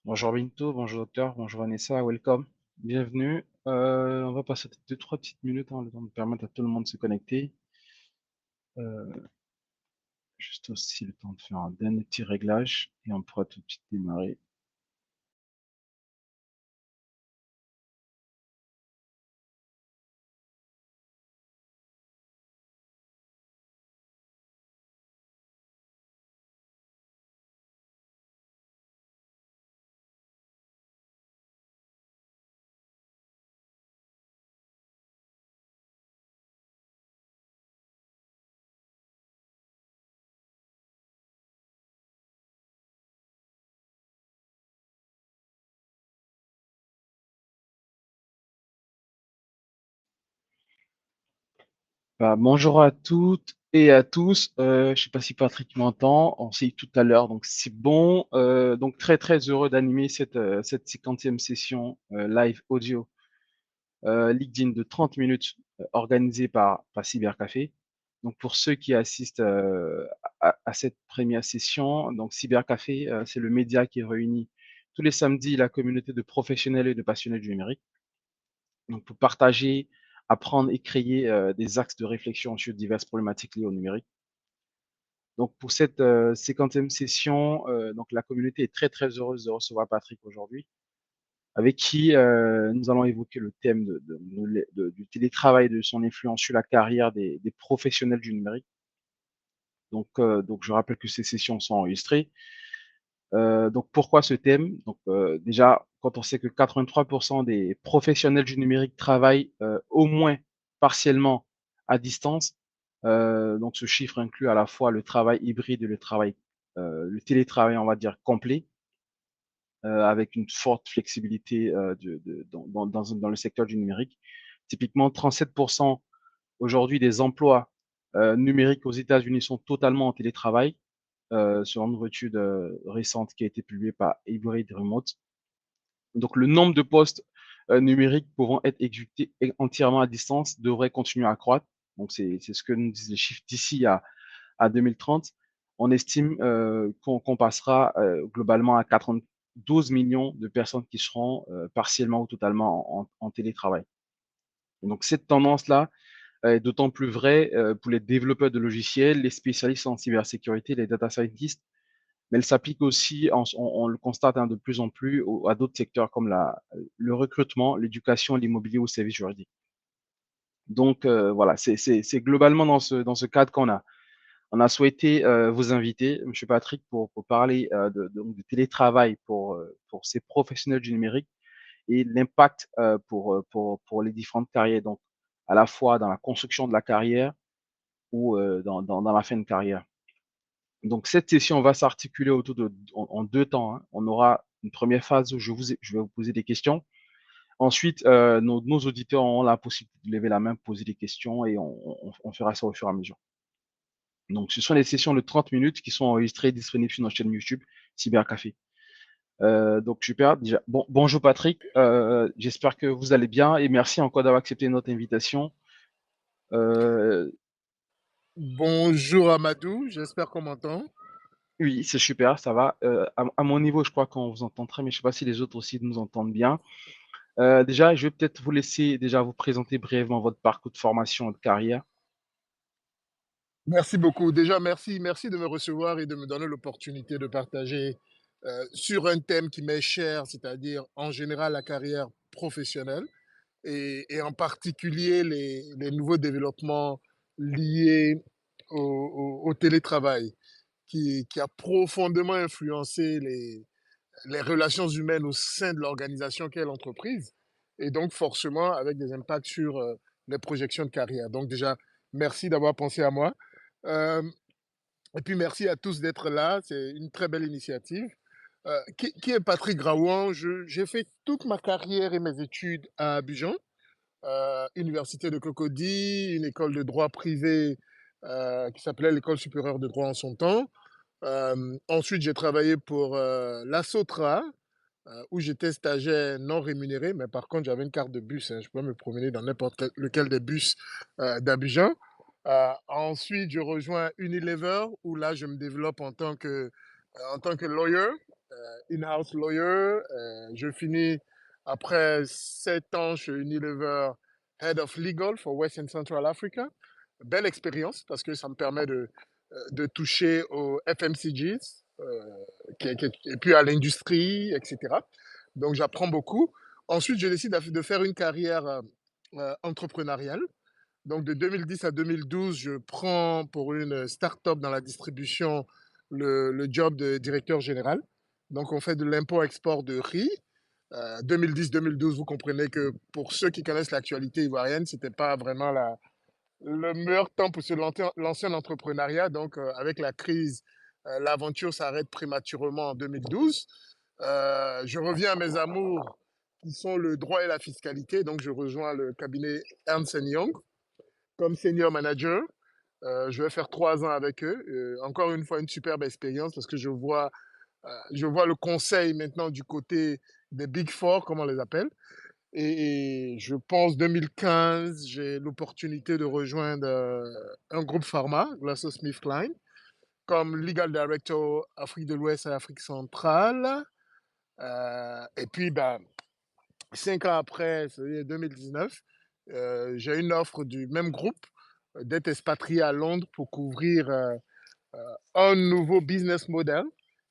Bonjour Binto, bonjour docteur, bonjour Vanessa, welcome, bienvenue. On va passer 2, 3 petites minutes, le temps de permettre à tout le monde de se connecter. Euh, Juste aussi le temps de faire un dernier petit réglage et on pourra tout de suite démarrer. Bonjour à toutes et à tous. Je sais pas si Patrick m'entend. On s'est eu tout à l'heure, donc c'est bon. Donc très très heureux d'animer cette 50e session live audio LinkedIn de 30 minutes organisée par Cybercafé. Donc pour ceux qui assistent à cette première session, donc Cybercafé, c'est le média qui réunit tous les samedis la communauté de professionnels et de passionnés du numérique. Donc pour partager, apprendre et créer des axes de réflexion sur diverses problématiques liées au numérique. Donc pour cette 50e session, donc la communauté est très très heureuse de recevoir Patrick aujourd'hui, avec qui nous allons évoquer le thème du télétravail et de son influence sur la carrière des professionnels du numérique. Donc, je rappelle que ces sessions sont enregistrées. Donc, pourquoi ce thème? Donc, déjà, quand on sait que 83% des professionnels du numérique travaillent au moins partiellement à distance, donc ce chiffre inclut à la fois le travail hybride et le télétravail, on va dire, complet avec une forte flexibilité dans le secteur du numérique. Typiquement, 37% aujourd'hui des emplois numériques aux États-Unis sont totalement en télétravail, selon une étude récente qui a été publiée par Hybrid Remote. Donc, le nombre de postes numériques pouvant être exécutés entièrement à distance devrait continuer à croître. Donc, c'est ce que nous disent les chiffres d'ici à 2030. On estime qu'on passera globalement à 92 millions de personnes qui seront partiellement ou totalement en télétravail. Et donc cette tendance-là est d'autant plus vraie pour les développeurs de logiciels, les spécialistes en cybersécurité, les data scientists, mais elle s'applique aussi, on le constate de plus en plus à d'autres secteurs comme le recrutement, l'éducation, l'immobilier ou le service juridique. Donc voilà, c'est globalement dans ce cadre qu'on a. On a souhaité vous inviter, Monsieur Patrick, pour parler donc, du télétravail pour ces professionnels du numérique et l'impact pour les différentes carrières, donc à la fois dans la construction de la carrière ou dans la fin de carrière. Donc cette session va s'articuler en 2 temps, hein. On aura une première phase où je vais vous poser des questions. Ensuite, nos auditeurs auront la possibilité de lever la main, poser des questions et on fera ça au fur et à mesure. Donc, ce sont des sessions de 30 minutes qui sont enregistrées et disponibles sur notre chaîne YouTube Cybercafé. Donc, super. Déjà, bonjour Patrick. J'espère que vous allez bien et merci encore d'avoir accepté notre invitation. Euh, Bonjour Amadou, j'espère qu'on m'entend. oui, c'est super, ça va. À mon niveau, je crois qu'on vous entend très bien. Je ne sais pas si les autres aussi nous entendent bien. Déjà, je vais peut-être vous laisser déjà vous présenter brièvement votre parcours de formation et de carrière. Merci beaucoup. Déjà, merci de me recevoir et de me donner l'opportunité de partager sur un thème qui m'est cher, c'est-à-dire en général la carrière professionnelle et en particulier les nouveaux développements liés au télétravail qui a profondément influencé les relations humaines au sein de l'organisation qu'est l'entreprise et donc forcément avec des impacts sur les projections de carrière. Donc déjà, merci d'avoir pensé à moi. Euh, et puis merci à tous d'être là, c'est une très belle initiative. Qui est Patrick Graouan? J'ai fait toute ma carrière et mes études à Abidjan, Université de Cocody, une école de droit privé qui s'appelait l'École supérieure de droit en son temps. Ensuite, j'ai travaillé pour la Sotra, où j'étais stagiaire non rémunéré, mais par contre, j'avais une carte de bus, hein, je pouvais me promener dans lequel des bus d'Abidjan. Ensuite, je rejoins Unilever, où là, je me développe en tant que lawyer, in-house lawyer. Je finis après 7 ans chez Unilever, Head of Legal for West and Central Africa. Belle expérience parce que ça me permet de toucher aux FMCGs et puis à l'industrie, etc. Donc j'apprends beaucoup. Ensuite, je décide de faire une carrière entrepreneuriale. Donc de 2010 à 2012, je prends pour une start-up dans la distribution le job de directeur général. Donc on fait de l'import-export de riz. 2010-2012, vous comprenez que pour ceux qui connaissent l'actualité ivoirienne, c'était pas vraiment le meilleur temps pour se lancer en entrepreneuriat. Donc avec la crise, l'aventure s'arrête prématurément en 2012. Je reviens à mes amours qui sont le droit et la fiscalité. Donc je rejoins le cabinet Ernst Young comme senior manager. Je vais faire 3 ans avec eux. Encore une fois, une superbe expérience parce que je vois le conseil maintenant du côté des Big Four, comme on les appelle. Et je pense 2015, j'ai l'opportunité de rejoindre un groupe pharma, GlaxoSmithKline, comme Legal Director Afrique de l'Ouest et Afrique centrale. Et puis, ben, 5 ans après, c'est 2019, j'ai une offre du même groupe d'être expatrié à Londres pour couvrir un nouveau business model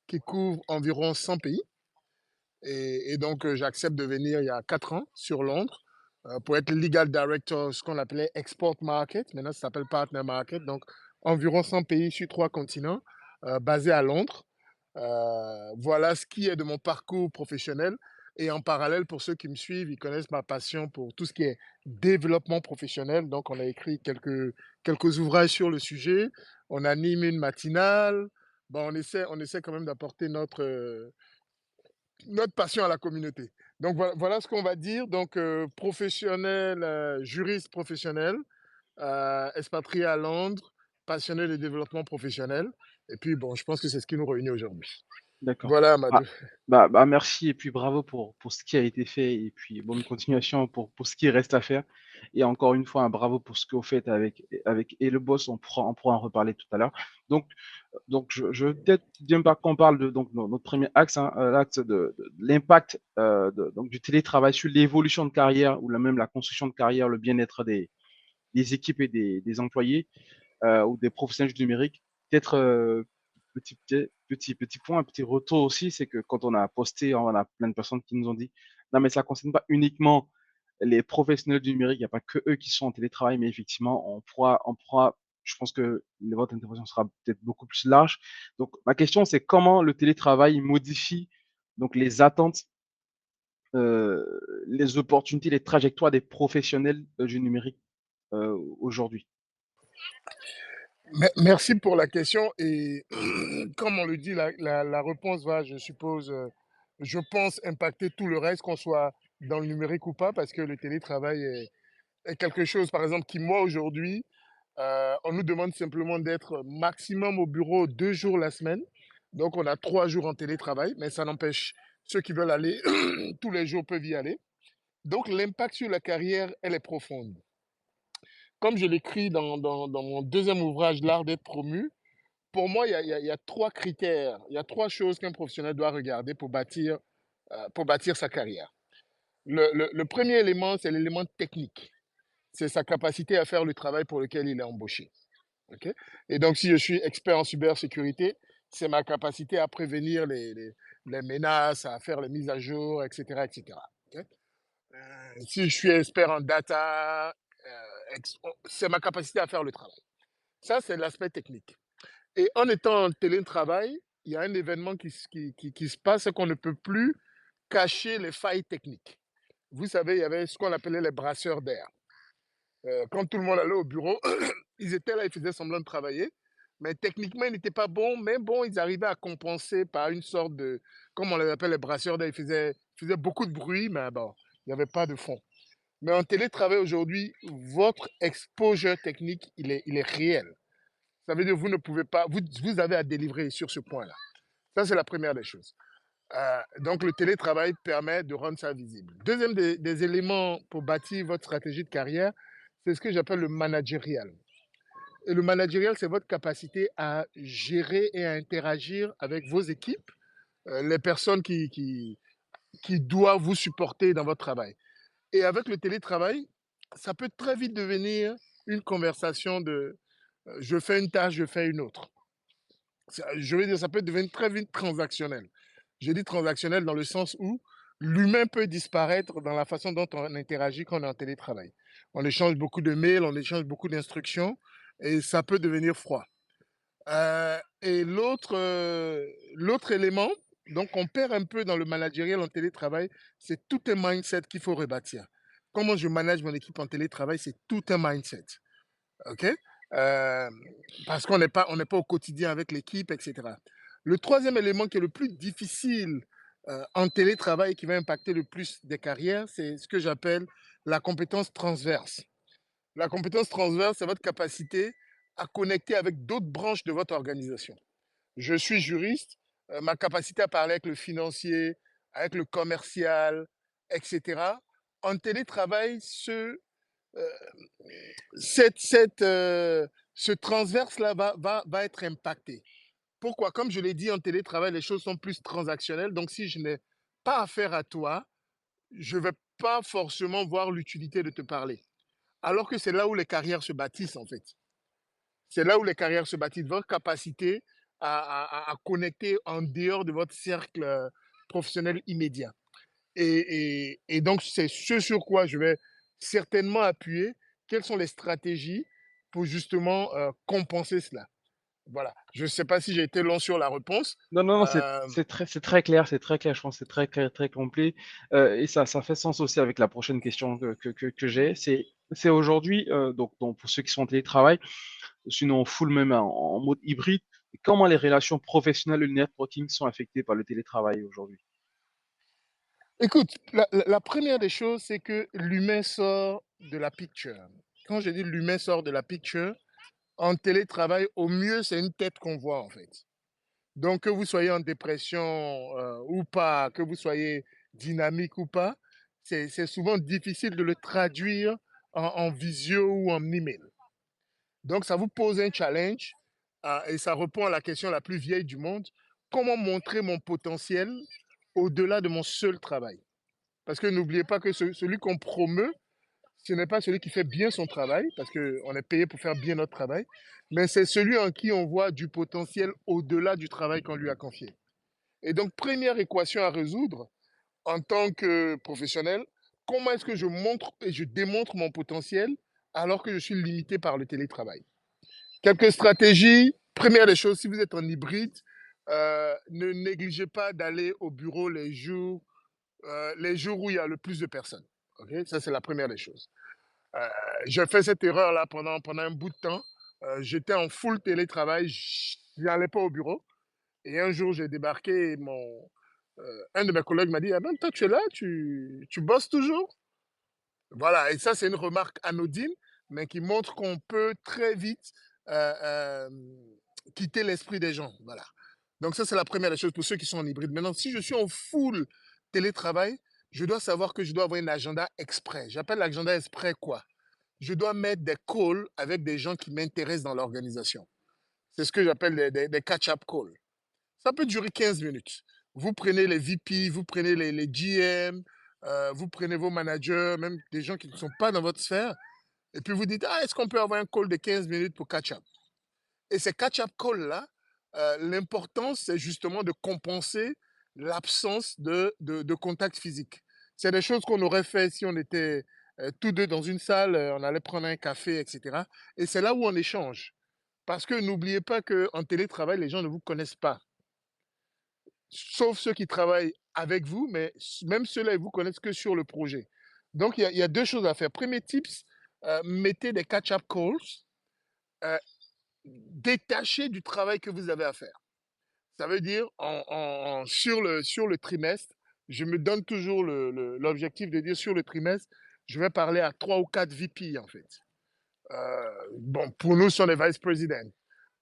qui couvre environ 100 pays. Et donc, j'accepte de venir il y a 4 ans sur Londres pour être legal director, ce qu'on appelait export market. Maintenant, ça s'appelle partner market. Donc, environ 100 pays sur 3 continents, basés à Londres. Voilà ce qui est de mon parcours professionnel. Et en parallèle, pour ceux qui me suivent, ils connaissent ma passion pour tout ce qui est développement professionnel. Donc, on a écrit quelques ouvrages sur le sujet. On anime une matinale. Bon, on essaie quand même d'apporter notre passion à la communauté. Donc, voilà ce qu'on va dire. Donc, professionnel, juriste professionnel, expatrié à Londres, passionné de développement professionnel. Et puis, bon, je pense que c'est ce qui nous réunit aujourd'hui. D'accord. Voilà, Ah, Amadou. merci et puis bravo pour ce qui a été fait et puis bonne continuation pour ce qui reste à faire. Et encore une fois, un bravo pour ce que vous faites avec et le boss, on pourra en reparler tout à l'heure. Donc je veux peut-être bien pas qu'on parle de donc notre premier axe, hein, l'axe de l'impact donc du télétravail sur l'évolution de carrière ou même la construction de carrière, le bien-être des équipes et des employés ou des professionnels du numérique. Peut-être petit point, un petit retour aussi, c'est que quand on a posté, on a plein de personnes qui nous ont dit, non mais ça ne concerne pas uniquement les professionnels du numérique, il n'y a pas que eux qui sont en télétravail, mais effectivement, je pense que votre intervention sera peut-être beaucoup plus large. Donc ma question, c'est comment le télétravail modifie donc les attentes, euh, les opportunités, les trajectoires des professionnels du numérique aujourd'hui. Merci pour la question. Et comme on le dit, la réponse va, je suppose, je pense, impacter tout le reste, qu'on soit dans le numérique ou pas, parce que le télétravail est quelque chose, par exemple, qui, moi, aujourd'hui, on nous demande simplement d'être maximum au bureau 2 jours la semaine. Donc, on a 3 jours en télétravail, mais ça n'empêche, ceux qui veulent aller tous les jours peuvent y aller. Donc, l'impact sur la carrière, elle est profonde. Comme je l'écris dans mon deuxième ouvrage, L'art d'être promu, pour moi, il y a 3 critères, il y a 3 choses qu'un professionnel doit regarder pour bâtir sa carrière. Le premier élément, c'est l'élément technique. C'est sa capacité à faire le travail pour lequel il est embauché. Ok. Et donc, si je suis expert en cybersécurité, c'est ma capacité à prévenir les menaces, à faire les mises à jour, etc. etc. Ok. Si je suis expert en data, c'est ma capacité à faire le travail. Ça, c'est l'aspect technique. Et en étant en télétravail, il y a un événement qui se passe, c'est qu'on ne peut plus cacher les failles techniques. Vous savez, il y avait ce qu'on appelait les brasseurs d'air. Quand tout le monde allait au bureau, ils étaient là, ils faisaient semblant de travailler, mais techniquement, ils n'étaient pas bons, mais bon, ils arrivaient à compenser par une sorte de, comme on les appelle les brasseurs d'air, ils faisaient beaucoup de bruit, mais bon, il n'y avait pas de fond. Mais en télétravail aujourd'hui, votre exposure technique, il est réel. Ça veut dire que vous ne pouvez pas, vous avez à délivrer sur ce point-là. Ça, c'est la première des choses. Donc, le télétravail permet de rendre ça visible. Deuxième des éléments pour bâtir votre stratégie de carrière, c'est ce que j'appelle le managérial. Et le managérial, c'est votre capacité à gérer et à interagir avec vos équipes les personnes qui doivent vous supporter dans votre travail. Et avec le télétravail, ça peut très vite devenir une conversation de je fais une tâche, je fais une autre. Je veux dire, ça peut devenir très vite transactionnel. Je dis transactionnel dans le sens où l'humain peut disparaître dans la façon dont on interagit quand on est en télétravail. On échange beaucoup de mails, on échange beaucoup d'instructions et ça peut devenir froid. Et l'autre élément, donc on perd un peu dans le managériel en télétravail, c'est tout un mindset qu'il faut rebâtir. Comment je manage mon équipe en télétravail, c'est tout un mindset. OK? Parce qu'on n'est pas au quotidien avec l'équipe, et cetera. Le troisième élément qui est le plus difficile, en télétravail, qui va impacter le plus des carrières, c'est ce que j'appelle la compétence transverse. La compétence transverse, c'est votre capacité à connecter avec d'autres branches de votre organisation. Je suis juriste, ma capacité à parler avec le financier, avec le commercial, et cetera. En télétravail, heu ce transverse-là va être impacté. Pourquoi? Comme je l'ai dit, en télétravail, les choses sont plus transactionnelles. Donc, si je n'ai pas affaire à toi, je ne vais pas forcément voir l'utilité de te parler. Alors que c'est là où les carrières se bâtissent, en fait. C'est là où les carrières se bâtissent, votre capacité à connecter en dehors de votre cercle professionnel immédiat. Et donc, c'est ce sur quoi je vais certainement appuyer. Quelles sont les stratégies pour justement compenser cela? Voilà. Je ne sais pas si j'ai été long sur la réponse. Non, non, non, Euh, c'est très clair, je pense que c'est très clair, très complet, et ça fait sens aussi avec la prochaine question que j'ai. C'est aujourd'hui, donc pour ceux qui sont en télétravail, sinon en full même en mode hybride, comment les relations professionnelles et le networking sont affectées par le télétravail aujourd'hui? Écoute, la première des choses, c'est que l'humain sort de la picture. Quand je dis l'humain sort de la picture, en télétravail, au mieux, c'est une tête qu'on voit en fait. Donc, que vous soyez en dépression ou pas, que vous soyez dynamique ou pas, c'est souvent difficile de le traduire en visio ou en email. Donc, ça vous pose un challenge et ça répond à la question la plus vieille du monde. Comment montrer mon potentiel au-delà de mon seul travail? Parce que n'oubliez pas que celui qu'on promeut, ce n'est pas celui qui fait bien son travail, parce qu'on est payé pour faire bien notre travail, mais c'est celui en qui on voit du potentiel au-delà du travail qu'on lui a confié. Et donc, première équation à résoudre en tant que professionnel, comment est-ce que je montre et je démontre mon potentiel alors que je suis limité par le télétravail? Quelques stratégies. Première des choses, si vous êtes en hybride, ne négligez pas d'aller au bureau les jours où il y a le plus de personnes. Ok, ça, c'est la première des choses. Euh, j'ai fait cette erreur-là pendant un bout de temps. J'étais en full télétravail, je n'allais pas au bureau. Et un jour, j'ai débarqué et un de mes collègues m'a dit: «Ah ben, toi, tu es là, tu bosses toujours?» Voilà, et ça, c'est une remarque anodine, mais qui montre qu'on peut très vite quitter l'esprit des gens. Voilà. Donc, ça, c'est la première des choses pour ceux qui sont en hybride. Maintenant, si je suis en full télétravail, je dois savoir que je dois avoir un agenda exprès. J'appelle l'agenda exprès quoi? Je dois mettre des calls avec des gens qui m'intéressent dans l'organisation. C'est ce que j'appelle des catch-up calls. Ça peut durer 15 minutes. Vous prenez les VP, vous prenez les GM, vous prenez vos managers, même des gens qui ne sont pas dans votre sphère, et puis vous dites, ah, est-ce qu'on peut avoir un call de 15 minutes pour catch-up? Et ces catch-up calls-là, l'important, c'est justement de compenser l'absence de contact physique. C'est des choses qu'on aurait fait si on était tous deux dans une salle, on allait prendre un café, etc. Et c'est là où on échange. Parce que n'oubliez pas qu'en télétravail, les gens ne vous connaissent pas. Sauf ceux qui travaillent avec vous, mais même ceux-là, ils vous connaissent que sur le projet. Donc, il y a 2 choses à faire. Premier tips, mettez des catch-up calls, heu, détachés du travail que vous avez à faire. Ça veut dire sur le trimestre, je me donne toujours l'objectif de dire sur le trimestre, je vais parler à 3 ou 4 VP en fait. Bon, pour nous, ce sont les vice presidents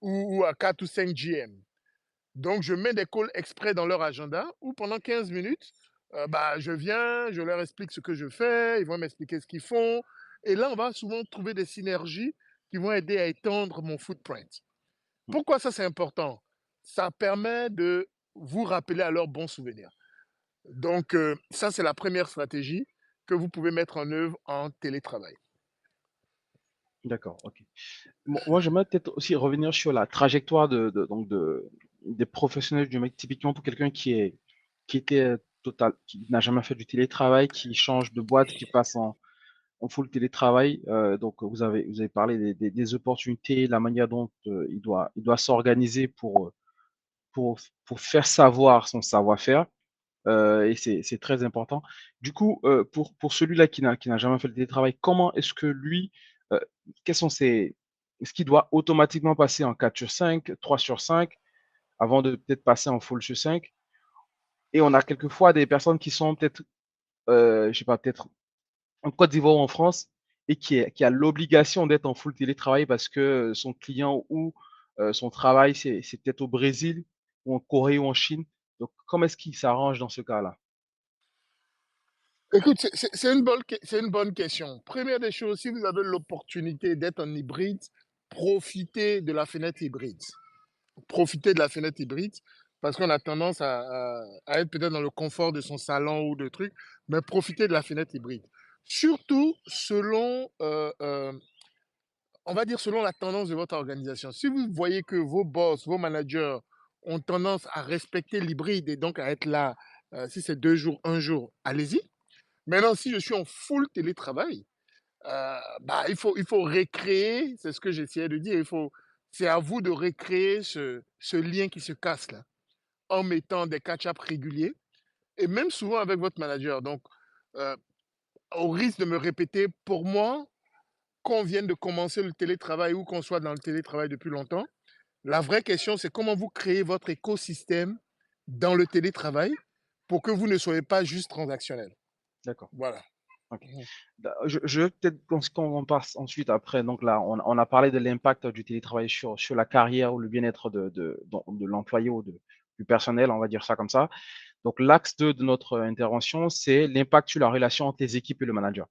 ou à 4 ou 5 GM. Donc, je mets des calls exprès dans leur agenda où pendant 15 minutes, bah, je viens, je leur explique ce que je fais, ils vont m'expliquer ce qu'ils font. Et là, on va souvent trouver des synergies qui vont aider à étendre mon footprint. Pourquoi ça, c'est important? Ça permet de vous rappeler à leurs bons souvenirs. Donc, ça, c'est la première stratégie que vous pouvez mettre en œuvre en télétravail. D'accord, OK. Moi, j'aimerais peut-être aussi revenir sur la trajectoire des professionnels du mec. Typiquement pour quelqu'un qui était total, qui n'a jamais fait du télétravail, qui change de boîte, qui passe en full télétravail. Donc, vous avez parlé des opportunités, la manière dont il doit s'organiser pour faire savoir son savoir-faire. Et c'est très important. Du coup, pour celui-là qui n'a jamais fait le télétravail, comment est-ce que lui, heu, quels sont ses est-ce qu'il doit automatiquement passer en 4 sur 5, 3 sur 5, avant de peut-être passer en full sur 5? Et on a quelquefois des personnes qui sont peut-être, je sais pas, peut-être en Côte d'Ivoire ou en France et qui a l'obligation d'être en full télétravail parce que son client ou son travail, c'est peut-être au Brésil ou en Corée ou en Chine. Donc comment est-ce qu'il s'arrange dans ce cas-là? Écoute, c'est une bonne question. Première des choses, si vous avez l'opportunité d'être en hybride, profitez de la fenêtre hybride. Profitez de la fenêtre hybride parce qu'on a tendance à être peut-être dans le confort de son salon ou de trucs, mais profitez de la fenêtre hybride. Surtout selon, on va dire selon la tendance de votre organisation. Si vous voyez que vos boss, vos managers ont tendance à respecter l'hybride et donc à être là, si c'est 2 jours, un jour, allez-y. Maintenant, si je suis en full télétravail, bah, il faut recréer, c'est ce que j'essayais de dire, c'est à vous de recréer ce lien qui se casse là, en mettant des catch-up réguliers et même souvent avec votre manager. Donc, heu, au risque de me répéter, pour moi, qu'on vienne de commencer le télétravail ou qu'on soit dans le télétravail depuis longtemps, la vraie question, c'est comment vous créez votre écosystème dans le télétravail pour que vous ne soyez pas juste transactionnel. D'accord. Voilà. OK. Mmh. Je vais peut-être qu'on passe ensuite après, donc là, on a parlé de l'impact du télétravail sur la carrière ou le bien-être de l'employé ou du personnel, on va dire ça comme ça. Donc l'axe 2 de notre intervention, c'est l'impact sur la relation entre les équipes et le manager.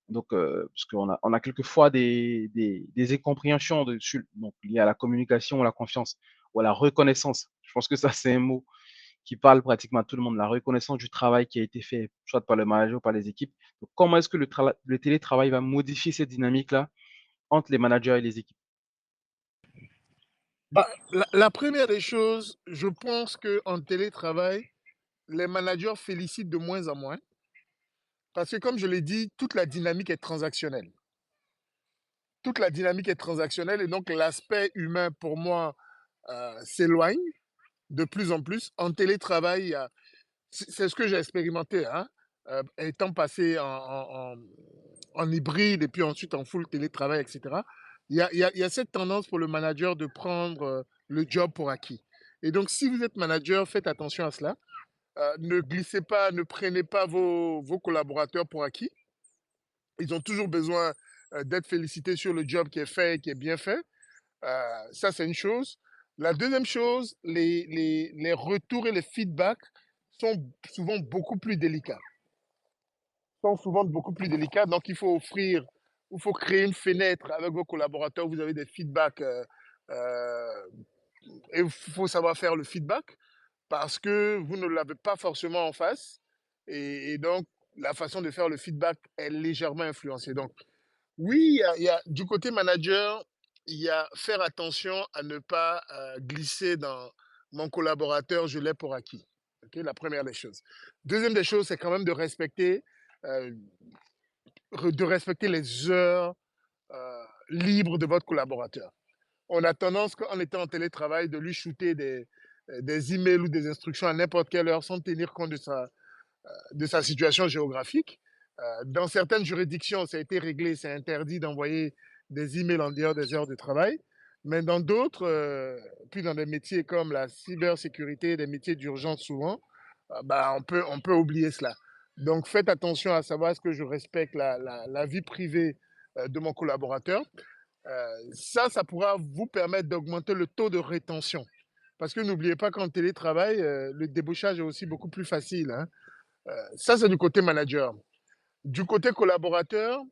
Donc, parce on a quelquefois des incompréhensions donc liées à la communication ou à la confiance ou à la reconnaissance. Je pense que ça, c'est un mot qui parle pratiquement à tout le monde, la reconnaissance du travail qui a été fait, soit par le manager ou par les équipes. Donc, comment est-ce que le télétravail va modifier cette dynamique-là entre les managers et les équipes? Bah, la première des choses, je pense qu'en télétravail, les managers félicitent de moins en moins parce que comme je l'ai dit, toute la dynamique est transactionnelle. Toute la dynamique est transactionnelle et donc l'aspect humain pour moi, s'éloigne de plus en plus. En télétravail, il y a c'est ce que j'ai expérimenté, hein, étant passé en hybride et puis ensuite en full télétravail et cetera. Il y a cette tendance pour le manager de prendre, le job pour acquis et donc si vous êtes manager, faites attention à cela. Ne glissez pas, ne prenez pas vos collaborateurs pour acquis. Ils ont toujours besoin, d'être félicités sur le job qui est fait et qui est bien fait. Ça, c'est une chose. La deuxième chose, les retours et les feedbacks sont souvent beaucoup plus délicats. Sont souvent beaucoup plus délicats. Donc, il faut créer une fenêtre avec vos collaborateurs. Vous avez des feedbacks euh, et il faut savoir faire le feedback parce que vous ne l'avez pas forcément en face. Et donc, la façon de faire le feedback est légèrement influencée. Donc, oui, du côté manager, il y a faire attention à ne pas glisser dans mon collaborateur, je l'ai pour acquis. Ok, la première des choses. Deuxième des choses, c'est quand même euh, de respecter les heures libres de votre collaborateur. On a tendance, en étant en télétravail, de lui shooter des emails ou des instructions à n'importe quelle heure sans tenir compte de sa situation géographique. Dans certaines juridictions, ça a été réglé, c'est interdit d'envoyer des emails en dehors des heures de travail. Mais dans d'autres, puis dans des métiers comme la cybersécurité, des métiers d'urgence souvent, bah, on peut oublier cela. Donc faites attention à savoir est-ce que je respecte la vie privée de mon collaborateur. Ça pourra vous permettre d'augmenter le taux de rétention. Parce que n'oubliez pas qu'en télétravail, le débauchage est aussi beaucoup plus facile, hein. Ça, c'est du côté manager. Du côté collaborateur,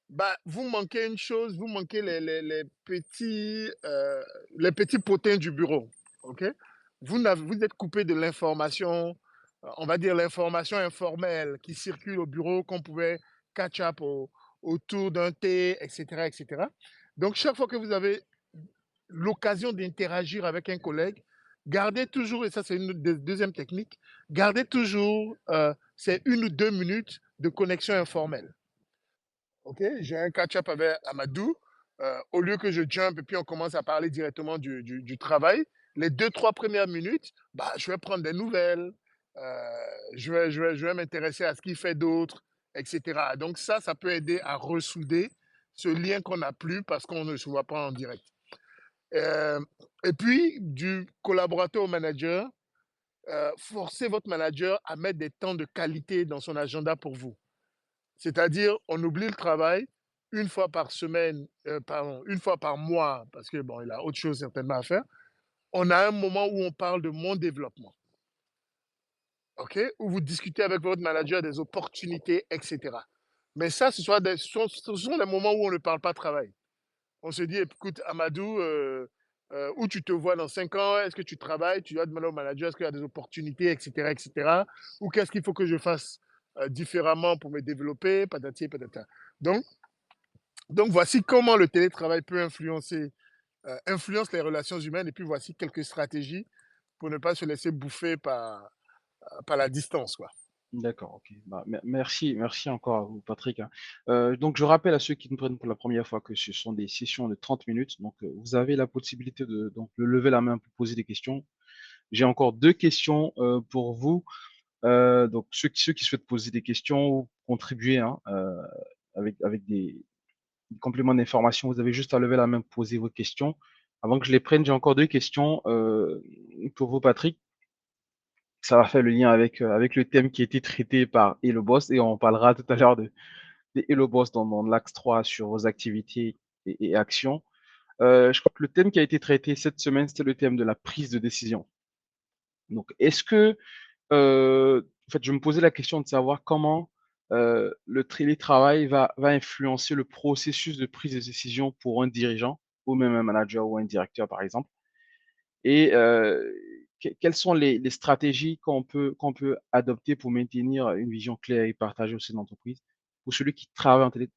bah, vous manquez une chose, vous manquez les petits potins du bureau. OK? vous êtes coupé de l'information, on va dire l'information informelle qui circule au bureau, qu'on pouvait catch up autour d'un thé, et cetera. Donc chaque fois que vous avez l'occasion d'interagir avec un collègue, gardez toujours, et ça c'est une deuxième technique, gardez toujours ces 1 ou 2 minutes de connexion informelle. Ok, j'ai un catch-up avec Amadou. Au lieu que je jump et puis on commence à parler directement du travail, les 2, 3 premières minutes, bah, je vais prendre des nouvelles, je vais m'intéresser à ce qu'il fait d'autre, etc. Donc ça peut aider à ressouder ce lien qu'on n'a plus parce qu'on ne se voit pas en direct. Euh, et puis, du collaborateur au manager, forcez votre manager à mettre des temps de qualité dans son agenda pour vous. C'est-à-dire, on oublie le travail une fois par semaine, pardon, une fois par mois, parce que bon, il a autre chose certainement à faire. On a un moment où on parle de mon développement, ok? Où vous discutez avec votre manager des opportunités, etc. Mais ça, ce sont des moments où on ne parle pas travail. On se dit, écoute, Amadou, où tu te vois dans 5 ans? Est-ce que tu travailles? Tu dois demander au manager, est-ce qu'il y a des opportunités, etc., etc. Ou qu'est-ce qu'il faut que je fasse différemment pour me développer, patati et patata. Donc, Donc, voici comment le télétravail peut influence les relations humaines. Et puis, voici quelques stratégies pour ne pas se laisser bouffer par la distance, quoi. D'accord, OK. Bah, merci encore à vous, Patrick, hein. Donc je rappelle à ceux qui nous prennent pour la première fois que ce sont des sessions de 30 minutes. Donc, vous avez la possibilité de lever la main pour poser des questions. J'ai encore 2 questions, pour vous. Donc ceux qui souhaitent poser des questions ou contribuer, hein, avec des compléments d'information, vous avez juste à lever la main, pour poser vos questions. Avant que je les prenne, j'ai encore 2 questions, pour vous, Patrick. Ça va faire le lien avec le thème qui a été traité par Hello Boss, et on parlera tout à l'heure de Hello Boss dans l'axe 3 sur vos activités et actions. Je crois que le thème qui a été traité cette semaine, c'était le thème de la prise de décision. Donc, est-ce que, en fait, je me posais la question de savoir comment le télétravail va influencer le processus de prise de décision pour un dirigeant ou même un manager ou un directeur, par exemple. Et quelles sont les stratégies qu'on peut adopter pour maintenir une vision claire et partagée au sein de l'entreprise? Pour celui qui travaille en télé,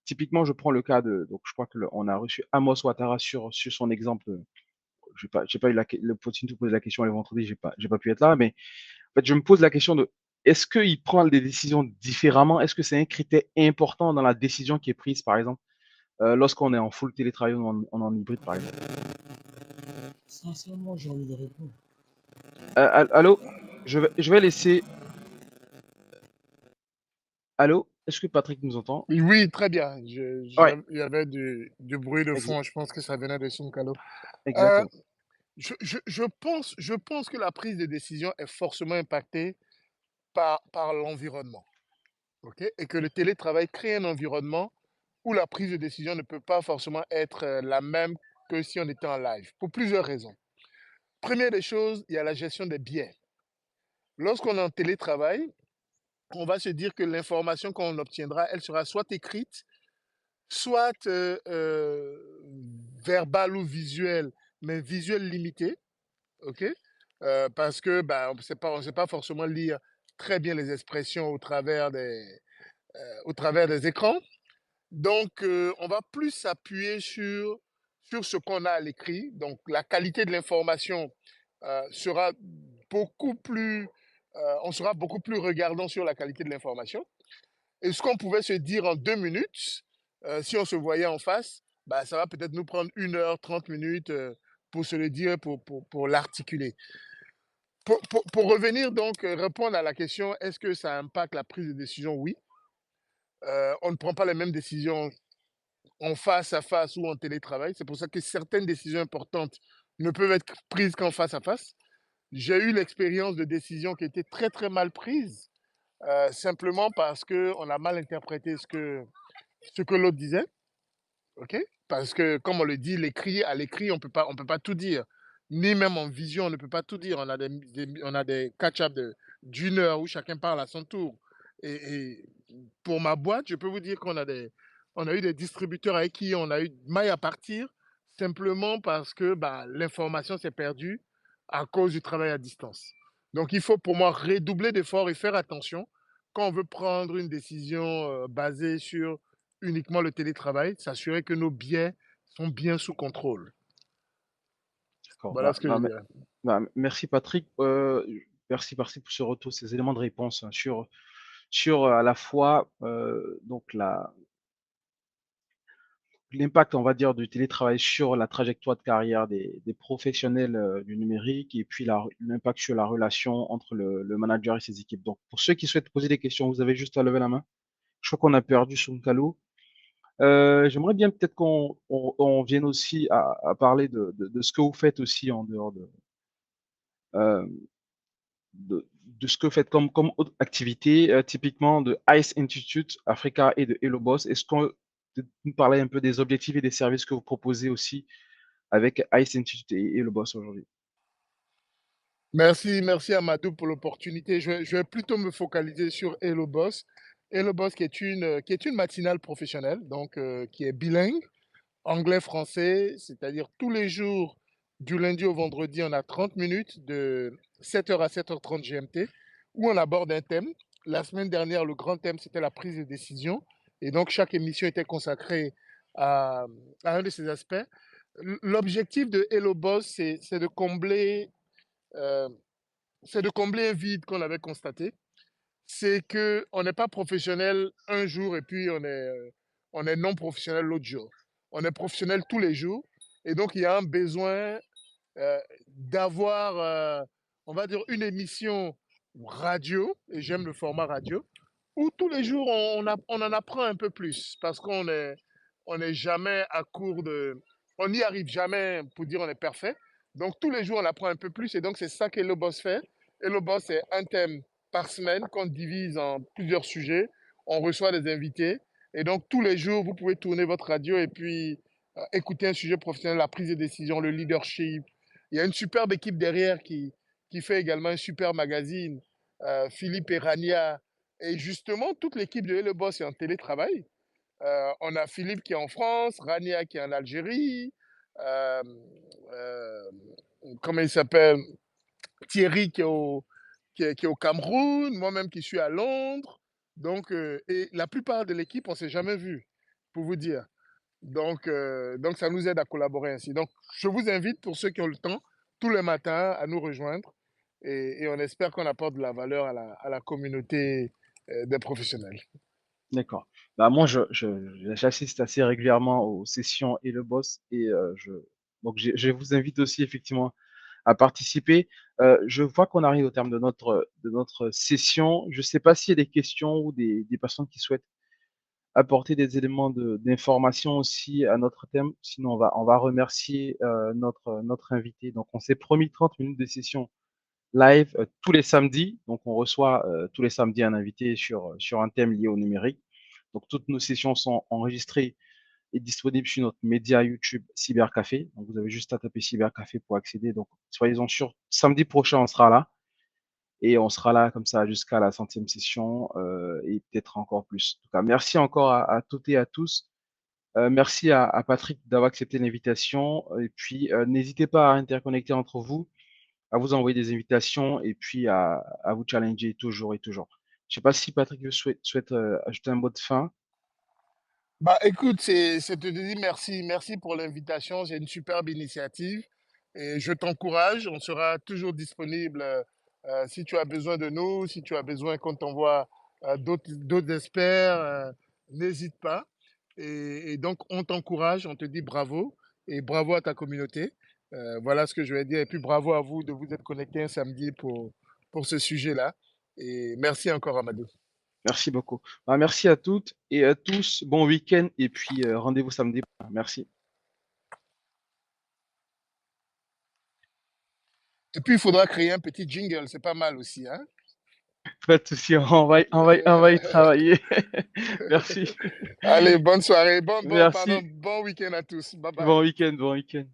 typiquement, je prends le cas donc je crois que on a reçu Amos Ouattara sur son exemple. J'ai pas eu l'opportunité de poser la question le vendredi, j'ai pas pu être là, mais en fait, je me pose la question de est-ce qu'il prend des décisions différemment? Est-ce que c'est un critère important dans la décision qui est prise, par exemple, lorsqu'on est en full télétravail ou en hybride, par exemple? Sincèrement, j'ai envie de répondre. Allô? Je vais laisser. Allô? Est-ce que Patrick nous entend? Oui, très bien. Ouais, Il y avait du bruit de exa fond. Je pense que ça venait de son calot. Euh, exactement. je pense que la prise de décision est forcément impactée par l'environnement. Ok, et que le télétravail crée un environnement où la prise de décision ne peut pas forcément être la même que si on était en live, pour plusieurs raisons. Première des choses, il y a la gestion des biais. Lorsqu'on est en télétravail, on va se dire que l'information qu'on obtiendra, elle sera soit écrite, soit verbale ou visuelle, mais visuelle limitée, ok? Parce que bah, on ne sait pas forcément lire très bien les expressions au travers des écrans. Donc, on va plus s'appuyer sur ce qu'on a à l'écrit. Donc, la qualité de l'information sera beaucoup plus, on sera beaucoup plus regardant sur la qualité de l'information. Et ce qu'on pouvait se dire en 2 minutes, si on se voyait en face, bah, ça va peut-être nous prendre 1 heure, 30 minutes pour se le dire, pour l'articuler. Pour revenir donc, répondre à la question, est-ce que ça impacte la prise de décision? Oui. On ne prend pas les mêmes décisions en face à face ou en télétravail. C'est pour ça que certaines décisions importantes ne peuvent être prises qu'en face à face. J'ai eu l'expérience de décisions qui étaient très très mal prises, simplement parce qu'on a mal interprété ce que l'autre disait. Ok, parce que, comme on le dit, à l'écrit, on peut pas tout dire. Ni même en vision, on ne peut pas tout dire. On a des catch-up d'1 heure où chacun parle à son tour. Et pour ma boîte, je peux vous dire on a eu des distributeurs avec qui on a eu maille à partir simplement parce que bah, l'information s'est perdue à cause du travail à distance. Donc il faut pour moi redoubler d'efforts et faire attention quand on veut prendre une décision, basée sur uniquement le télétravail, s'assurer que nos biais sont bien sous contrôle. D'accord. Voilà ce que je dirais. Merci Patrick. Merci pour ce retour, ces éléments de réponse, hein, sur à la fois donc l'impact, on va dire, du télétravail sur la trajectoire de carrière des professionnels du numérique et puis l'impact sur la relation entre le manager et ses équipes. Donc, pour ceux qui souhaitent poser des questions, vous avez juste à lever la main. Je crois qu'on a perdu Soumkalo. J'aimerais bien peut-être qu'on vienne aussi à parler de ce que vous faites aussi en dehors euh, de ce que vous faites comme autre activité, typiquement de ICE Institute Africa et de Hello Boss. Est-ce qu'on peut nous parler un peu des objectifs et des services que vous proposez aussi avec ICE Institute et Hello Boss aujourd'hui? Merci, merci Amadou pour l'opportunité. Je vais plutôt me focaliser sur Hello Boss. Hello Boss qui est une matinale professionnelle, donc qui est bilingue, anglais-français, c'est-à-dire tous les jours, du lundi au vendredi, on a 30 minutes de 7h à 7h30 GMT, où on aborde un thème. La semaine dernière, le grand thème, c'était la prise de décision. Et donc, chaque émission était consacrée à, à un de ces aspects. L'objectif de Hello Boss, euh, c'est de combler un vide qu'on avait constaté. C'est qu'on n'est pas professionnel un jour et puis on est non professionnel l'autre jour. On est professionnel tous les jours. Et donc, il y a un besoin d'avoir, on va dire, une émission radio, et j'aime le format radio, où tous les jours, on en apprend un peu plus, parce on est jamais à court de... On n'y arrive jamais pour dire on est parfait. Donc, tous les jours, on apprend un peu plus, et donc c'est ça que le boss fait. Et le boss, c'est un thème par semaine qu'on divise en plusieurs sujets. On reçoit des invités, et donc tous les jours, vous pouvez tourner votre radio et puis écouter un sujet professionnel, la prise de décision, le leadership. Il y a une superbe équipe derrière qui fait également un super magazine, Philippe et Rania. Et justement, toute l'équipe de Hello Boss est en télétravail. On a Philippe qui est en France, Rania qui est en Algérie, euh, euh, comment il s'appelle, Thierry qui est au Cameroun, moi-même qui suis à Londres. Donc, et la plupart de l'équipe, on ne s'est jamais vu, pour vous dire. Donc, ça nous aide à collaborer ainsi. Donc, je vous invite, pour ceux qui ont le temps, tous les matins à nous rejoindre et on espère qu'on apporte de la valeur à la communauté des professionnels. D'accord. Moi, j'assiste assez régulièrement aux sessions et le boss et donc je vous invite aussi effectivement à participer. Je vois qu'on arrive au terme de notre session. Je ne sais pas s'il y a des questions ou des personnes qui souhaitent apporter des éléments d'information aussi à notre thème. Sinon, on va remercier notre invité. Donc, on s'est promis 30 minutes de session live tous les samedis. Donc, on reçoit tous les samedis un invité sur un thème lié au numérique. Donc, toutes nos sessions sont enregistrées et disponibles sur notre média YouTube Cybercafé. Donc, vous avez juste à taper Cybercafé pour accéder. Donc, soyez-en sûrs, samedi prochain, on sera là. Et on sera là comme ça jusqu'à la 100e session et peut-être encore plus. En tout cas, merci encore à toutes et à tous. Merci à Patrick d'avoir accepté l'invitation. Et puis, n'hésitez pas à interconnecter entre vous, à vous envoyer des invitations et puis à vous challenger toujours et toujours. Je ne sais pas si Patrick souhaite ajouter un mot de fin. Bah, écoute, c'est te dire merci, merci pour l'invitation. C'est une superbe initiative et je t'encourage. On sera toujours disponible si tu as besoin de nous, si tu as besoin qu'on t'envoie d'autres experts, n'hésite pas. Et donc, on t'encourage, on te dit bravo et bravo à ta communauté. Voilà ce que je vais dire. Et puis, bravo à vous de vous être connectés un samedi pour ce sujet-là. Et merci encore, Amadou. Merci beaucoup. Merci à toutes et à tous. Bon week-end et puis rendez-vous samedi. Merci. Et puis, il faudra créer un petit jingle, c'est pas mal aussi, hein? Pas de souci, on va y travailler. Merci. Allez, bonne soirée, Merci. bon week-end à tous. Bye Bon bye. week-end, bon week-end.